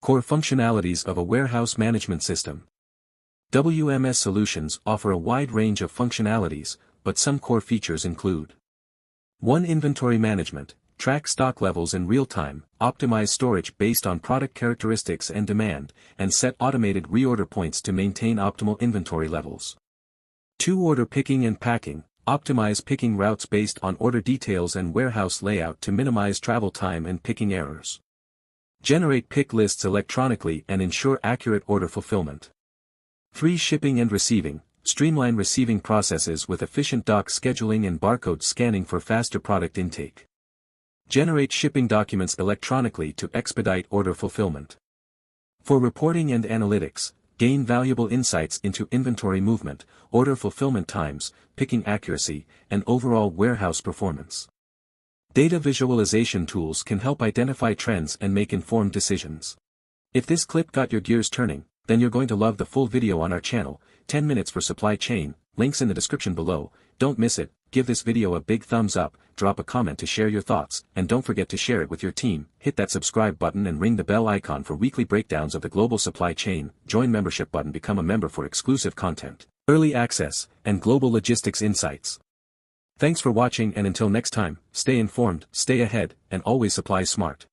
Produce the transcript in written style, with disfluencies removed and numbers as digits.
Core functionalities of a warehouse management system. WMS solutions offer a wide range of functionalities, but some core features include 1. Inventory management. Track stock levels in real time, optimize storage based on product characteristics and demand, and set automated reorder points to maintain optimal inventory levels. 2. Order picking and packing. Optimize picking routes based on order details and warehouse layout to minimize travel time and picking errors. Generate pick lists electronically and ensure accurate order fulfillment. 3. Shipping and receiving. Streamline receiving processes with efficient dock scheduling and barcode scanning for faster product intake. Generate shipping documents electronically to expedite order fulfillment. 4. Reporting and analytics. Gain valuable insights into inventory movement, order fulfillment times, picking accuracy, and overall warehouse performance. Data visualization tools can help identify trends and make informed decisions. If this clip got your gears turning, then you're going to love the full video on our channel, 10 minutes for supply chain, links in the description below. Don't miss it. Give this video a big thumbs up, drop a comment to share your thoughts, and don't forget to share it with your team. Hit that subscribe button and ring the bell icon for weekly breakdowns of the global supply chain. Join membership button, become a member for exclusive content, early access, and global logistics insights. Thanks for watching, and until next time, stay informed, stay ahead, and always supply smart.